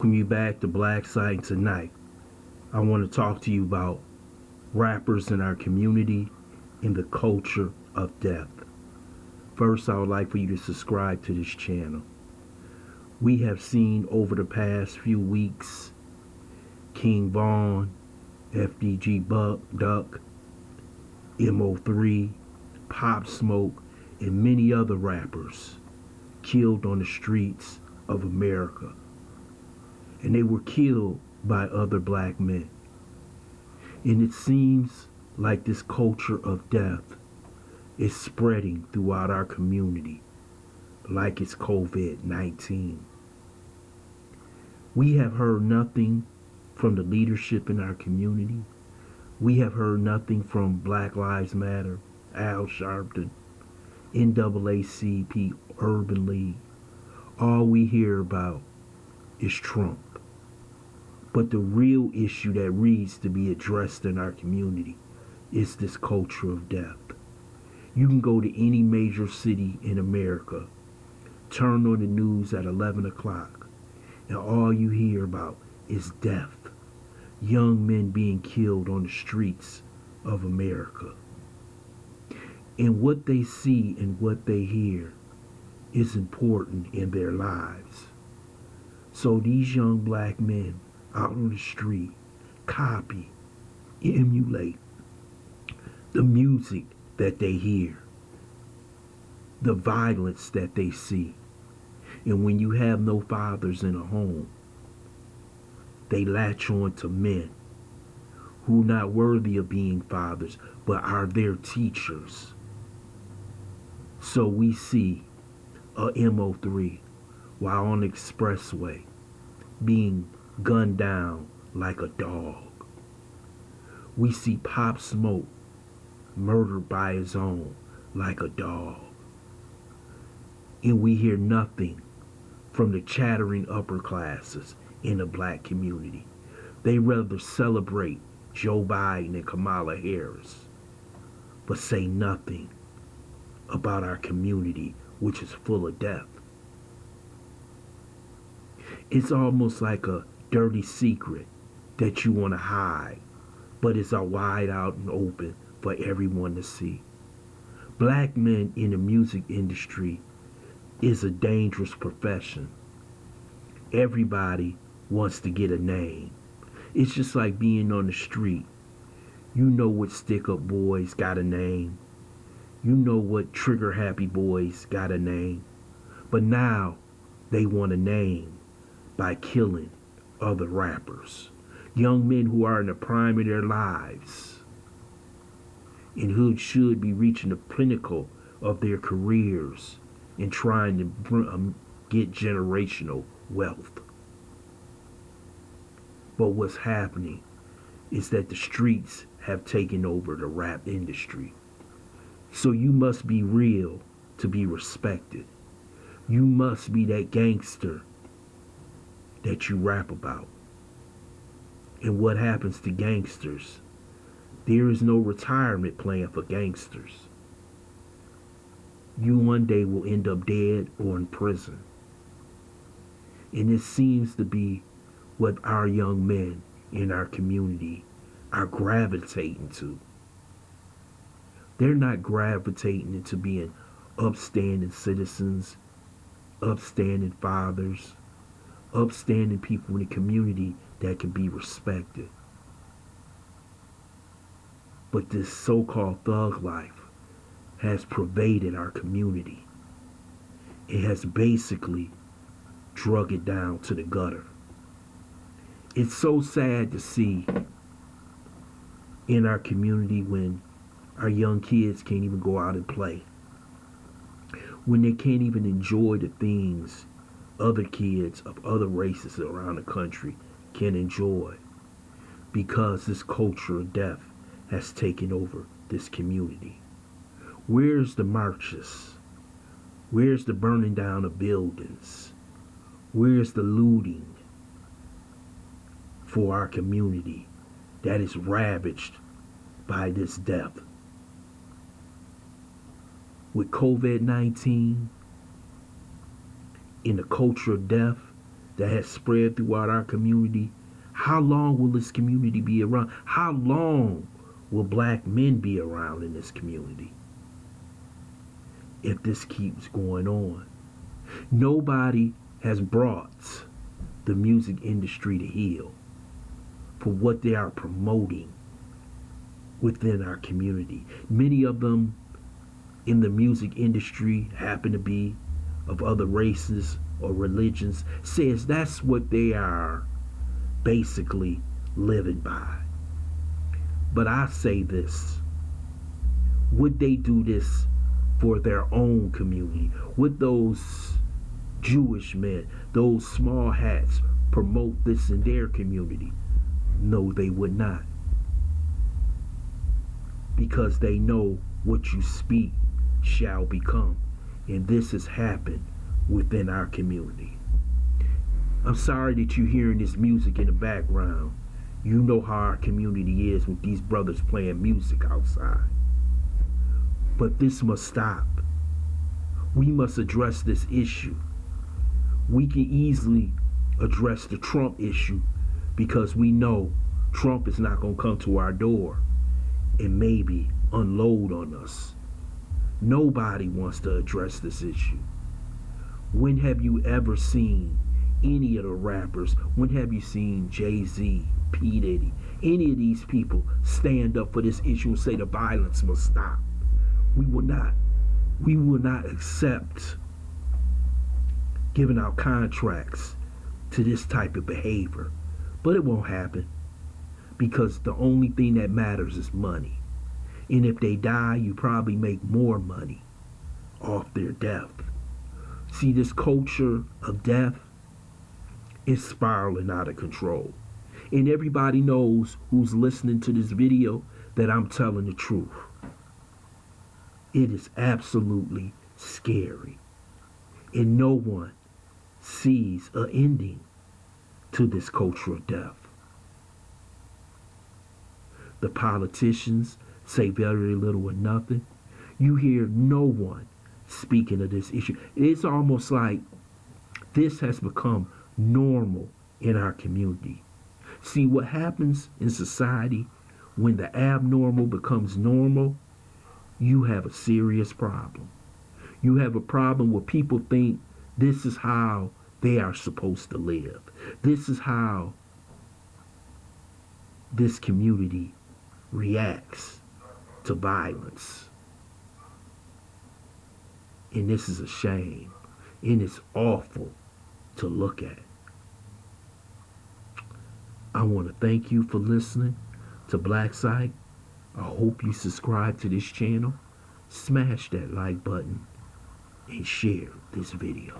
Welcome you back to Black Site. Tonight I want to talk to you about rappers in our community and the culture of death. First, I would like for you to subscribe to this channel. We have seen over the past few weeks King Von, FDG Duck, MO3, Pop Smoke, and many other rappers killed on the streets of America. And they were killed by other black men. And it seems like this culture of death is spreading throughout our community like it's COVID-19. We have heard nothing from the leadership in our community. We have heard nothing from Black Lives Matter, Al Sharpton, NAACP, Urban League. All we hear about is Trump. But the real issue that needs to be addressed in our community is this culture of death. You can go to any major city in America, turn on the news at 11 o'clock, and all you hear about is death. Young men being killed on the streets of America. And what they see and what they hear is important in their lives. So these young black men out on the street copy, emulate the music that they hear, the violence that they see. And when you have no fathers in a home, they latch on to men who are not worthy of being fathers, but are their teachers. So we see a MO3 while on the expressway being gunned down like a dog. We see Pop Smoke murdered by his own like a dog. And we hear nothing from the chattering upper classes in the black community. They rather celebrate Joe Biden and Kamala Harris, but say nothing about our community, which is full of death. It's almost like a dirty secret that you want to hide, but it's all wide out and open for everyone to see. Black men in the music industry is a dangerous profession. Everybody wants to get a name. It's just like being on the street. You know what stick-up boys got a name. You know what trigger-happy boys got a name. But now they want a name by killing other rappers. Young men who are in the prime of their lives and who should be reaching the pinnacle of their careers and trying to get generational wealth. But what's happening is that the streets have taken over the rap industry. So you must be real to be respected. You must be that gangster that you rap about. And what happens to gangsters? There is no retirement plan for gangsters. You one day will end up dead or in prison. And it seems to be what our young men in our community are gravitating to. They're not gravitating into being upstanding citizens, upstanding fathers, upstanding people in the community that can be respected. But this so-called thug life has pervaded our community. It has basically drug it down to the gutter. It's so sad to see in our community when our young kids can't even go out and play, when they can't even enjoy the things other kids of other races around the country can enjoy, because this culture of death has taken over this community. Where's the marches? Where's the burning down of buildings? Where's the looting for our community that is ravaged by this death? With COVID-19 in the culture of death, that has spread throughout our community, how long will this community be around? How long will black men be around in this community if this keeps going on? Nobody has brought the music industry to heel for what they are promoting within our community. Many of them in the music industry happen to be of other races or religions, says that's what they are basically living by. But I say this, would they do this for their own community? Would those Jewish men, those small hats, promote this in their community? No, they would not. Because they know what you speak shall become. And this has happened within our community. I'm sorry that you're hearing this music in the background. You know how our community is with these brothers playing music outside. But this must stop. We must address this issue. We can easily address the Trump issue because we know Trump is not going to come to our door and maybe unload on us. Nobody wants to address this issue. When have you ever seen any of the rappers? When have you seen Jay-Z, P. Diddy, any of these people stand up for this issue and say the violence must stop? We will not accept giving out contracts to this type of behavior. But it won't happen because the only thing that matters is money. And if they die, you probably make more money off their death. See, this culture of death is spiraling out of control. And everybody knows who's listening to this video that I'm telling the truth. It is absolutely scary. And no one sees an ending to this culture of death. The politicians say very little or nothing. You hear no one speaking of this issue. It's almost like this has become normal in our community. See, what happens in society when the abnormal becomes normal, you have a serious problem. You have a problem where people think this is how they are supposed to live. This is how this community reacts to violence. And this is a shame. And it's awful to look at. I want to thank you for listening to Black Site. I hope you subscribe to this channel. Smash that like button and share this video.